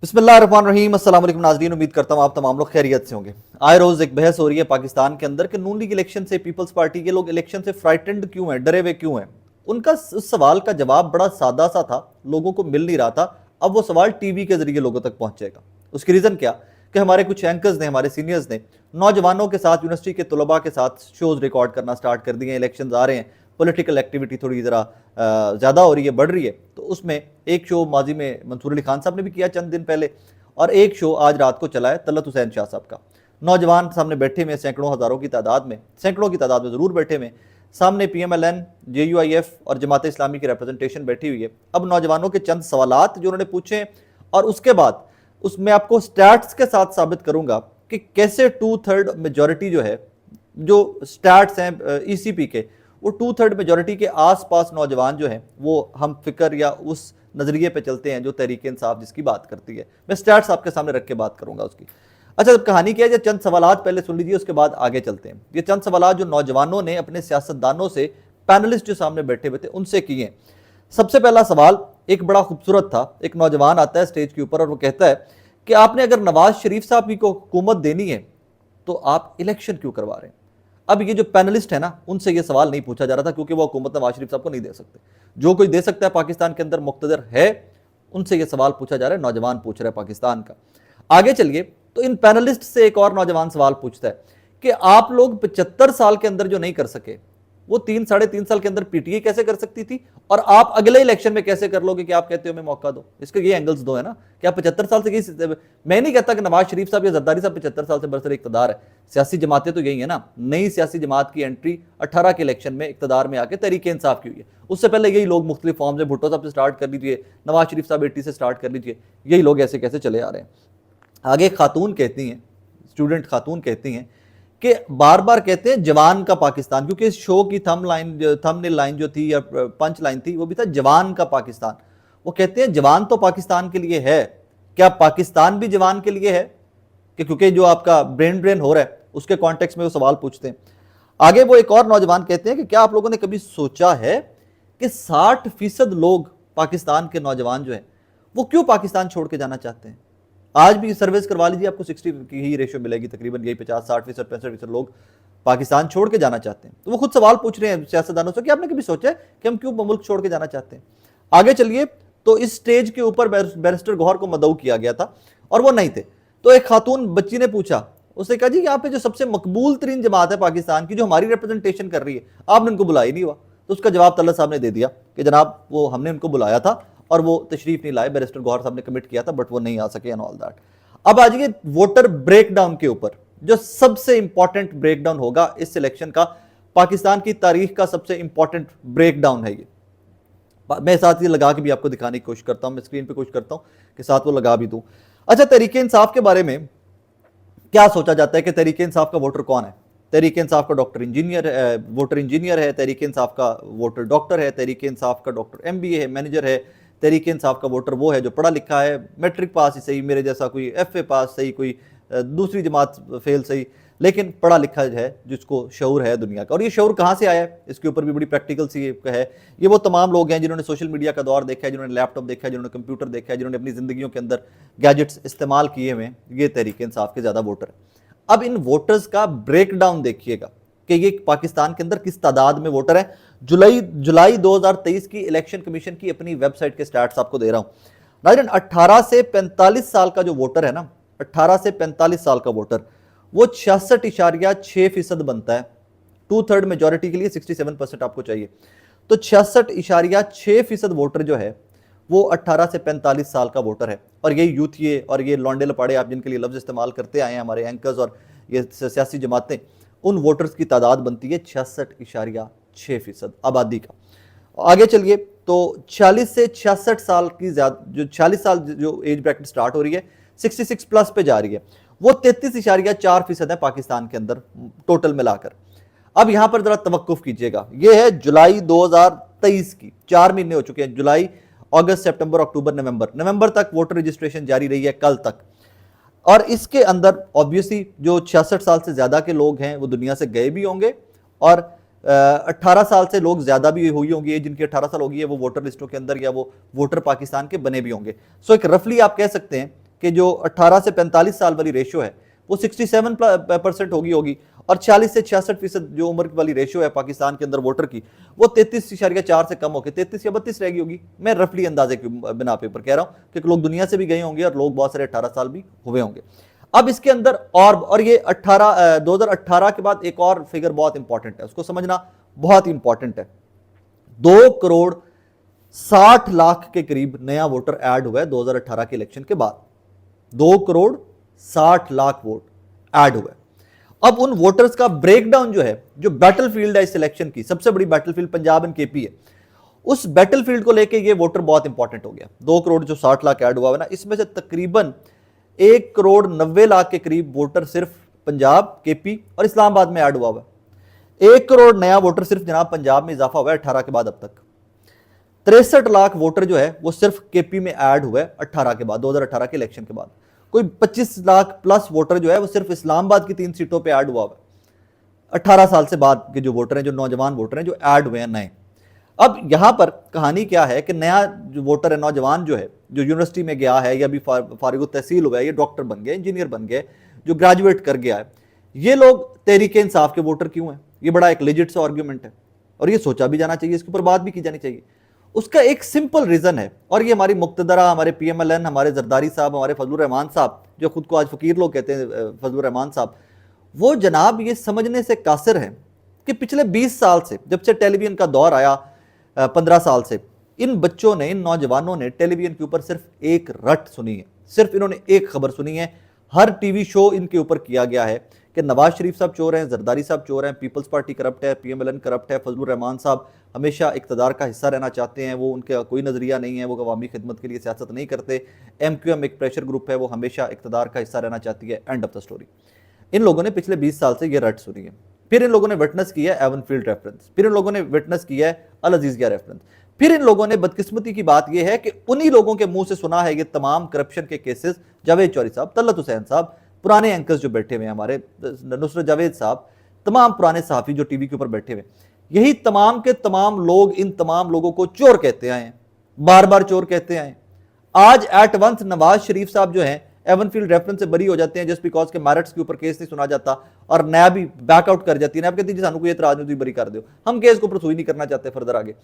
बिस्मिल्लाहिर्रहमानिर्रहीम। अस्सलाम वालेकुम नाज़रीन, उम्मीद करता हूँ आप तमाम लोग खैरियत से होंगे। आए रोज़ एक बहस हो रही है पाकिस्तान के अंदर कि नून लीग इलेक्शन से, पीपल्स पार्टी के लोग इलेक्शन से फ्राइटेंड क्यों हैं, डरे हुए क्यों हैं। उनका उस सवाल का जवाब बड़ा सादा सा था, लोगों को मिल नहीं रहा था। अब वो सवाल टीवी के जरिए लोगों तक पहुंचेगा। उसकी रीज़न क्या कि हमारे कुछ एंकर्स ने, हमारे सीनियर्स ने नौजवानों के साथ, यूनिवर्सिटी के तलबा के साथ शोज़ रिकॉर्ड करना स्टार्ट कर दिए हैं। इलेक्शन आ रहे हैं, पॉलिटिकल एक्टिविटी थोड़ी ज़रा ज़्यादा हो रही है, बढ़ रही है। तो उसमें एक शो माजी में मंसूर अली खान साहब ने भी किया चंद दिन पहले, और एक शो आज रात को चला है तलत हुसैन शाह साहब का। नौजवान सामने बैठे हुए, सैकड़ों हज़ारों की तादाद में, सैकड़ों की तादाद में ज़रूर बैठे हुए। सामने PMLN, JUIF और जमात इस्लामी की रिप्रेजेंटेशन बैठी हुई है। अब नौजवानों के चंद सवालात जो उन्होंने पूछे, और उसके बाद उसमें आपको स्टैट्स के साथ साबित करूंगा कि कैसे 2/3 मेजॉरिटी जो है, जो स्टैट्स हैं ECP के, वो 2/3 मेजॉरिटी के आसपास नौजवान जो हैं वो हम फिक्र या उस नजरिए पे चलते हैं जो तहरीक इंसाफ जिसकी बात करती है। मैं स्टैट्स आपके सामने रख के बात करूंगा उसकी। अच्छा, अब कहानी क्या है, ये चंद सवालात पहले सुन लीजिए, उसके बाद आगे चलते हैं। ये चंद सवालात जो नौजवानों ने अपने सियासतदानों से, पैनलिस्ट जो सामने बैठे हुए थे, उनसे किए। सबसे पहला सवाल एक बड़ा खूबसूरत था। एक नौजवान आता है स्टेज के ऊपर और वो कहता है कि आपने अगर नवाज शरीफ साहब को हुकूमत देनी है तो आप इलेक्शन क्यों करवा रहे हैं। अब ये जो पैनलिस्ट है ना, उनसे ये सवाल नहीं पूछा जा रहा था, क्योंकि वो हुकूमत नवाज शरीफ साहब को नहीं दे सकते। जो कोई दे सकता है, पाकिस्तान के अंदर मुक्तदर है, उनसे ये सवाल पूछा जा रहा है। नौजवान पूछ रहा है पाकिस्तान का। आगे चलिए तो इन पैनलिस्ट से एक और नौजवान सवाल पूछता है कि आप लोग 75 साल के अंदर जो नहीं कर सके, वो 3-3.5 साल के अंदर PTI कैसे कर सकती थी, और आप अगले इलेक्शन में कैसे कर लोगे कि आप कहते हो मैं मौका दो। इसके ये एंगल्स दो है ना कि आप 75 साल से, मैं नहीं कहता कि नवाज शरीफ साहब या जरदारी साहब 75 साल से बरसर इक़्तिदार है। सियासी जमातें तो यही है ना। नई सियासी जमात की एंट्री 18 के इलेक्शन में इक़्तिदार में आके तहरीक इंसाफ की हुई है। उससे पहले यही लोग मुख्तलिफ फॉर्म से, भुट्टो साहब से स्टार्ट कर लीजिए, नवाज शरीफ साहब 80 से स्टार्ट कर लीजिए, यही लोग ऐसे कैसे चले आ रहे हैं। आगे खातून कहती हैं, स्टूडेंट खातून कहती हैं कि बार बार कहते हैं जवान का पाकिस्तान, क्योंकि इस शो की थंबनेल लाइन जो थी या पंच लाइन थी वो भी था जवान का पाकिस्तान। वो कहते हैं जवान तो पाकिस्तान के लिए है, क्या पाकिस्तान भी जवान के लिए है, कि क्योंकि जो आपका ब्रेन ड्रेन हो रहा है उसके कॉन्टेक्स्ट में वो सवाल पूछते हैं। आगे वो एक और नौजवान कहते हैं कि क्या आप लोगों ने कभी सोचा है कि 60% लोग पाकिस्तान के नौजवान जो है वो क्यों पाकिस्तान छोड़ के जाना चाहते हैं। आज भी सर्विस करवा लीजिए, आपको 60 की ही रेशियो मिलेगी, तकरीबन यही 50-60%, 65% लोग पाकिस्तान छोड़ के जाना चाहते हैं। तो वो खुद सवाल पूछ रहे हैं सियासतदानों से कि आपने कभी सोचा है कि हम क्यों मुल्क छोड़ के जाना चाहते हैं। आगे चलिए तो इस स्टेज के ऊपर बैरिस्टर गौहर को मदऊ किया गया था और वो नहीं थे। तो एक खातून बच्ची ने पूछा, उसने कहा जी यहाँ पे जो सबसे मकबूल तरीन जमात है पाकिस्तान की, जो हमारी रिप्रेजेंटेशन कर रही है, आपने उनको बुलाया नहीं हुआ। तो उसका जवाब तल्ला साहब ने दे दिया कि जनाब वो हमने उनको बुलाया था और वो तशरीफ नहीं लाए, बैरिस्टर गौहर साहब ने कमिट किया था बट वो नहीं आ सके एंड ऑल दैट। अब आ जाइए वोटर ब्रेकडाउन के ऊपर, जो सबसे इंपॉर्टेंट ब्रेकडाउन होगा इस सिलेक्शन का, पाकिस्तान की तारीख का सबसे इंपॉर्टेंट ब्रेकडाउन है ये। मैं साथ ही लगा के भी आपको दिखाने की कोशिश करता हूं, मैं स्क्रीन पे कोशिश करता हूं कि साथ वो लगा भी दूं। अच्छा, तहरीक इंसाफ के बारे में क्या सोचा जाता है कि तहरीक इंसाफ का वोटर कौन है। तहरीक इंसाफ का वोटर इंजीनियर है, तहरीक इंसाफ का वोटर डॉक्टर है, तहरीक इंसाफ का डॉक्टर MBA है, मैनेजर है। तहरीक इंसाफ का वोटर वो है जो पढ़ा लिखा है, मैट्रिक पास ही सही, मेरे जैसा कोई FA पास सही, कोई दूसरी जमात फेल सही, लेकिन पढ़ा लिखा है, जिसको शऊर है दुनिया का। और ये शऊर कहाँ से आया है, इसके ऊपर भी बड़ी प्रैक्टिकल सी है। ये वो तमाम लोग हैं जिन्होंने सोशल मीडिया का दौर देखा है, जिन्होंने लैपटॉप देखा है, जिन्होंने कंप्यूटर देखा है, जिन्होंने अपनी ज़िंदगियों के अंदर गैजेट्स इस्तेमाल किए हुए, ये तहरीक इंसाफ के ज़्यादा वोटर है। अब इन वोटर्स का ब्रेकडाउन देखिएगा कि ये पाकिस्तान के अंदर किस तादाद में वोटर है। जुलाई 2023 की इलेक्शन कमीशन की अपनी वेबसाइट के स्टैट्स आपको दे रहा हूं। नाज़रीन, 18 से 45 साल का जो वोटर है ना, 18 से 45 साल का वोटर, वो 66.6% बनता है। 2/3 मेजॉरिटी के लिए 67% आपको चाहिए, तो 66.6% वोटर जो है वो 18 से 45 साल का वोटर है। और ये यूथ, ये और ये लौंडे लपाड़े, आप जिनके लिए लफ्ज़ इस्तेमाल करते आए हैं हमारे एंकर्स और ये सियासी जमातें, उन वोटर्स की तादाद बनती है 66.6% आबादी का। आगे चलिए तो 40 से 66 साल की जो 40 साल जो एज ब्रैकेट स्टार्ट हो रही है, 66 प्लस पे जा रही है, वो 33.4% है पाकिस्तान के अंदर टोटल मिलाकर। अब यहां पर जरा तवक्कुफ कीजिएगा, यह है जुलाई 2023 की, 4 महीने हो चुके हैं, जुलाई, अगस्त, सितंबर, अक्टूबर, नवंबर तक वोटर रजिस्ट्रेशन जारी रही है, कल तक। और इसके अंदर ऑब्वियसली जो 66 साल से ज्यादा के लोग हैं वो दुनिया से गए भी होंगे, और 18 साल से लोग ज्यादा भी हुई होंगी, जिनकी 18 साल होगी है वो वोटर लिस्टों के अंदर, या वो वोटर पाकिस्तान के बने भी होंगे। सो एक रफली आप कह सकते हैं कि जो 18 से 45 साल वाली रेशो है वो 67% होगी और 40 से 66% जो उम्र वाली रेशो है पाकिस्तान के अंदर वोटर की वो 33.4 से कम होकर 33 या 32 रह गई होगी। मैं रफली अंदाजे के बिना पे ऊपर कह रहा हूं कि लोग दुनिया से भी गए होंगे और लोग बहुत सारे 18 साल भी हुए होंगे। अब इसके अंदर और ये 2018 के बाद एक और फिगर बहुत इंपॉर्टेंट है, उसको समझना बहुत इंपॉर्टेंट है। 2,60,00,000 के करीब नया वोटर ऐड हुआ है 2018 के इलेक्शन के बाद। 2,60,00,000 वोट ऐड हुआ है। अब उन वोटर्स का ब्रेकडाउन जो है, जो बैटलफील्ड है इस इलेक्शन की, सबसे बड़ी बैटलफील्ड पंजाब एंड केपी है, उस बैटलफील्ड को लेके ये वोटर बहुत इंपॉर्टेंट हो गया। 2 करोड़ जो 60 लाख ऐड हुआ है ना, इसमें से तकरीबन 1,90,00,000 के करीब वोटर सिर्फ पंजाब, केपी और इस्लामाबाद में ऐड हुआ है। 1 करोड़ नया वोटर सिर्फ जनाब पंजाब में इजाफा हुआ है 18 के बाद अब तक। 63 लाख वोटर जो है वो सिर्फ केपी में ऐड हुआ है 18 के बाद, 2018 के इलेक्शन के बाद। कोई 25 लाख प्लस वोटर जो है वो सिर्फ इस्लामाबाद की 3 सीटों पे ऐड हुआ है 18 साल से बाद के जो वोटर हैं, जो नौजवान वोटर हैं जो ऐड हुए हैं नए। अब यहां पर कहानी क्या है कि नया जो वोटर है, नौजवान जो है, जो यूनिवर्सिटी में गया है या अभी फारिग तहसील हुआ है, ये डॉक्टर बन गए, इंजीनियर बन गए, जो ग्रेजुएट कर गया है, ये लोग तहरीक इंसाफ के वोटर क्यों हैं? ये बड़ा एक लेजिट सा आर्ग्यूमेंट है और ये सोचा भी जाना चाहिए, इसके ऊपर बात भी की जानी चाहिए। उसका एक सिंपल रीजन है और ये हमारी मुक्तदरा, हमारे PMLN, हमारे जरदारी साहब, हमारे फजलुर रहमान साहब, जो खुद को आज फकीर लोग कहते हैं फजलुर रहमान साहब, वो जनाब ये समझने से कासिर हैं कि पिछले 20 साल से, जब से टेलीविजन का दौर आया 15 साल से, इन बच्चों ने, इन नौजवानों ने टेलीविजन के ऊपर सिर्फ एक रट सुनी है, सिर्फ इन्होंने एक खबर सुनी है। हर टीवी शो इनके ऊपर किया गया है कि नवाज शरीफ साहब चोर हैं, जरदारी साहब चोर हैं, पीपल्स पार्टी करप्ट है, PMLN करप्ट है, फजलुर रहमान साहब हमेशा इक़्तिदार का हिस्सा रहना चाहते हैं, वो उनका कोई नज़रिया नहीं है, वो अवामी खिदमत के लिए सियासत नहीं करते, MQM एक प्रेशर ग्रुप है, वो हमेशा इक़्तिदार का हिस्सा रहना चाहती है, एंड ऑफ द स्टोरी। इन लोगों ने पिछले 20 साल से ये रट सुनी है। फिर इन लोगों ने विटनेस किया है एवन फील्ड रेफरेंस, फिर इन लोगों ने विटनेस किया है अल अजीजिया रेफरेंस, फिर इन लोगों ने, बदकिस्मती की बात यह है कि उन्हीं लोगों के मुंह से सुना है ये तमाम करप्शन के केसेस, जावेद चौधरी साहब, तलत हुसैन साहब, पुराने एंकर्स जो बैठे हुए हैं हमारे, नुसरत जावेद साहब, तमाम पुराने सहाफ़ी जो टीवी के ऊपर बैठे हुए, यही तमाम के तमाम लोग इन तमाम लोगों को चोर कहते आए हैं, बार बार चोर कहते आए। आज एट वंस नवाज शरीफ साहब जो हैं एवन फील्ड रेफरेंस से बरी हो जाते हैं जस्ट बिकॉज के मैरिट्स के ऊपर केस नहीं सुना जाता और नया भी बैकआउट कर जाती है। नैब कहती है सानू कोई एतराज नहीं, बरी कर दो, हम केस को परसुई नहीं करना चाहते फर्दर आगे।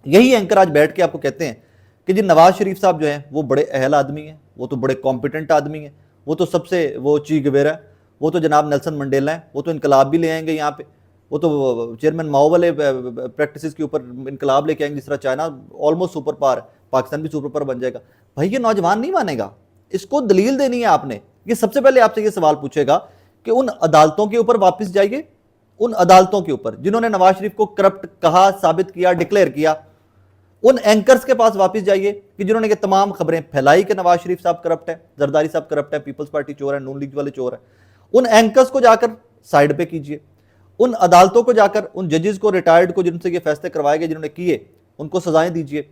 यही एंकर आज बैठ के आपको कहते हैं कि जी नवाज शरीफ साहब जो हैं वो बड़े अहल आदमी हैं, वो तो बड़े कॉम्पिटेंट आदमी हैं, वो तो सबसे वो ची गवेरा है, वो तो जनाब नेल्सन मंडेला है, वो तो इनकलाब भी ले आएंगे यहाँ पे, वो तो चेयरमैन माओ वाले प्रैक्टिस के ऊपर इनकलाब लेके आएंगे, जिस तरह China almost super power, Pakistan भी सुपर पावर बन जाएगा। भाई ये नौजवान नहीं मानेगा, इसको दलील देनी है आपने। ये सबसे पहले आपसे ये सवाल पूछेगा कि उन अदालतों के ऊपर वापस जाइए, उन अदालतों के ऊपर जिन्होंने नवाज शरीफ को करप्ट कहा, साबित किया, डिक्लेयर किया, उन एंकर्स के पास वापस जाइए कि जिन्होंने ये तमाम खबरें फैलाई कि नवाज शरीफ साहब करप्ट है, जरदारी साहब करप्ट है, पीपल्स पार्टी चोर है, नून लीग वाले चोर है। उन एंकर्स को जाकर साइड पे कीजिए, उन अदालतों को जाकर, उन जजेस को, रिटायर्ड को, जिनसे ये फैसले करवाए गए, जिन्होंने किए, उनको सजाएं दीजिए।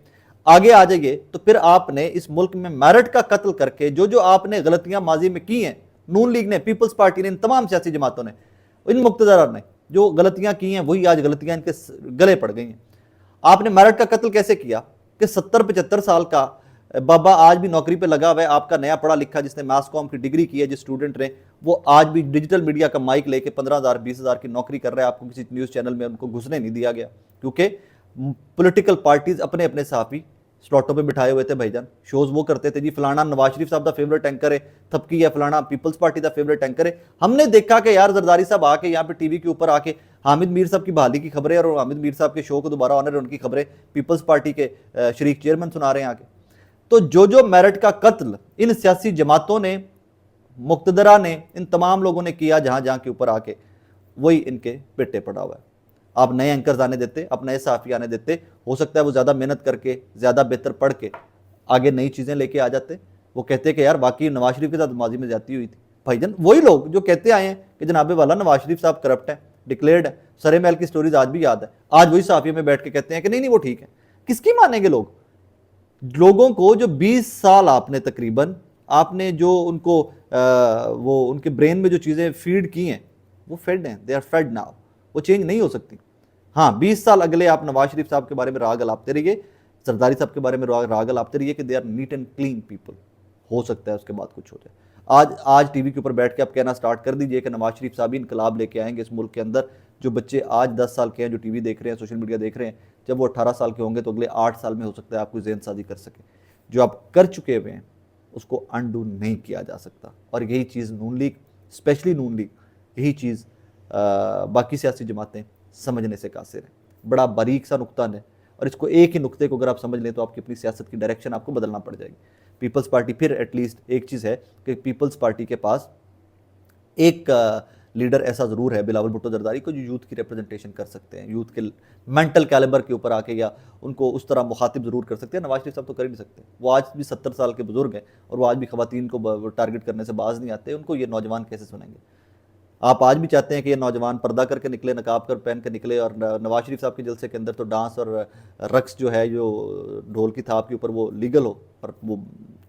आगे आ जाइए तो फिर आपने इस मुल्क में मेरिट का कत्ल करके जो जो आपने गलतियां माजी में की हैं, नून लीग ने, पीपल्स पार्टी ने, इन तमाम सियासी जमातों ने, इन मुक्तदर ने जो गलतियां की हैं, वही आज गलतियां इनके गले पड़ गई हैं। आपने मेरिट का कत्ल कैसे किया कि 70-75 साल का बाबा आज भी नौकरी पे लगा हुआ है, आपका नया पढ़ा लिखा जिसने मास कॉम की डिग्री की है, जिस स्टूडेंट ने, वो आज भी डिजिटल मीडिया का माइक लेके 15,000 20,000 की नौकरी कर रहा है। आपको किसी न्यूज़ चैनल में उनको घुसने नहीं दिया गया क्योंकि पॉलिटिकल पार्टीज अपने अपने सहाफ़ी स्लॉटों पे बिठाए हुए थे भाईजान। शोज वो करते थे जी फलाना नवाज शरीफ साहब का फेवरेट एंकर है, थपकी है, फलाना पीपल्स पार्टी का फेवरेट एंकर है। हमने देखा कि यार जरदारी साहब आके यहाँ पे टीवी के ऊपर आके हामिद मीर साहब की बहाली की खबरें और हामिद मीर साहब के शो को दोबारा ऑनर उनकी खबरें पीपल्स पार्टी के शरीक चेयरमैन सुना रहे हैं आके। तो जो जो मेरिट का कत्ल इन सियासी जमातों ने, मुक्तदरा ने, इन तमाम लोगों ने किया जहां जहां के ऊपर आके, वही इनके पेटे पड़ा हुआ है। आप नए एंकर्स आने देते, आप नए सहाफ़ी आने देते, हो सकता है वो ज़्यादा मेहनत करके, ज़्यादा बेहतर पढ़ के आगे नई चीज़ें लेके आ जाते। वो कहते कि यार वाकई नवाज शरीफ के साथ माजी में ज्यादती हुई थी। भाईजान वही लोग जो कहते आए हैं कि जनाब वाला नवाज शरीफ साहब करप्ट है, डिक्लेयर्ड है, सरे महल की स्टोरीज आज भी याद है, आज वही सहाफ़ियों में बैठ के कहते हैं कि नहीं नहीं वो ठीक है। किसकी मानेंगे लोग? लोगों को जो 20 साल आपने तकरीबन आपने जो उनको वो उनके ब्रेन में जो चीज़ें फीड की हैं वो फेड हैं, दे आर फेड नाउ, वो चेंज नहीं हो सकती। हाँ 20 साल अगले आप नवाज शरीफ साहब के बारे में राग अलापते रहिए, जरदारी साहब के बारे में राग अलापते रहिए कि they are neat and clean people, हो सकता है उसके बाद कुछ हो जाए। आज टीवी के ऊपर बैठ के आप कहना स्टार्ट कर दीजिए कि नवाज शरीफ साहब ही इनकलाब लेके आएंगे इस मुल्क के अंदर। जो बच्चे आज 10 साल के हैं, जो टीवी देख रहे हैं, सोशल मीडिया देख रहे हैं, जब वो 18 साल के होंगे तो अगले 8 साल में हो सकता है आप कोई ज़हन साजी कर सकें। जो आप कर चुके हुए हैं उसको अनडू नहीं किया जा सकता। और यही चीज़ नून लीग, स्पेशली नून लीग, यही चीज़ बाकी सियासी जमातें समझने से कासिर हैं। बड़ा बारीक सा नुक्ता है, और इसको एक ही नुक्ते को अगर आप समझ लें तो आपकी अपनी सियासत की डायरेक्शन आपको बदलना पड़ जाएगी। पीपल्स पार्टी, फिर एटलीस्ट एक चीज़ है कि पीपल्स पार्टी के पास एक लीडर ऐसा ज़रूर है, बिलावल भुट्टो जरदारी को, जो यूथ की रिप्रेजेंटेशन कर सकते हैं, यूथ के मेंटल कैलिबर के ऊपर आके या उनको उस तरह मुखातिब ज़रूर कर सकते हैं। नवाज शरीफ साहब तो कर ही नहीं सकते। वो आज भी 70 साल के बुजुर्ग हैं और वो आज भी खवातीन को टारगेट करने से बाज नहीं आते। उनको ये नौजवान कैसे सुनेंगे? आप आज भी चाहते हैं कि ये नौजवान पर्दा करके निकले, नकाब कर पहन कर निकले, और नवाज शरीफ साहब के जलसे के अंदर तो डांस और रक्स जो है, जो ढोल की थाप के ऊपर, वो लीगल हो, और वो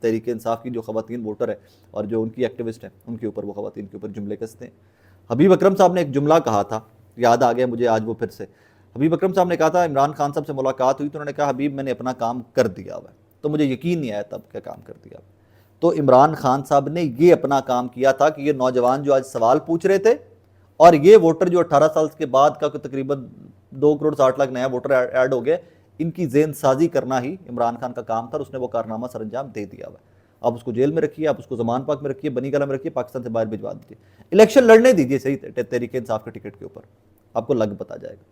तहरीक इंसाफ की जो खवातीन वोटर है और जो उनकी एक्टिविस्ट हैं उनके ऊपर, वो खवातीन के ऊपर जुमले कसते हैं। हबीब अकरम साहब ने एक जुमला कहा था, याद आ गया मुझे आज वो फिर से। हबीब अकरम साहब ने कहा था, इमरान खान साहब से मुलाकात हुई तो उन्होंने कहा, हबीब मैंने अपना काम कर दिया हुआ है। तो मुझे यकीन नहीं आया तब क्या काम कर दिया। तो इमरान खान साहब ने ये अपना काम किया था कि ये नौजवान जो आज सवाल पूछ रहे थे और ये वोटर जो 18 साल के बाद का तकरीबन 2 करोड़ 60 लाख नया वोटर ऐड हो गया, इनकी जेन साजी करना ही इमरान खान का काम था। और उसने वो कारनामा सर अंजाम दे दिया हुआ है। आप उसको जेल में रखिए, आप उसको जमान पाक में रखिए, बनी गला में रखिए, पाकिस्तान से बाहर भिजवा दीजिए, इलेक्शन लड़ने दीजिए सही तहरीक इंसाफ के टिकट के ऊपर, आपको लग पता जाएगा।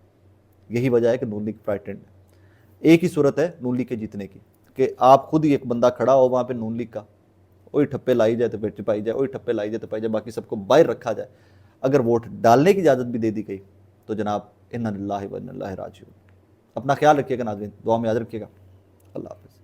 यही वजह है कि नून लीग फ्राइटेंड है। एक ही सूरत है नून लीग के जीतने की, कि आप खुद ही एक बंदा खड़ा हो वहाँ पे नून लीग का, वही ठप्पे लाई जाए तो फिर चिपाई जाए, वही ठप्पे लाई जाए तो पाई जाए, बाकी सबको बाहर रखा जाए। अगर वोट डालने की इजाज़त भी दे दी गई तो जनाब इन्ना लिल्लाहि व इन्ना इलैहि राजिऊन। अपना ख्याल रखिएगा नाज़रीन, दुआ में याद रखिएगा। अल्लाह हाफ़िज़।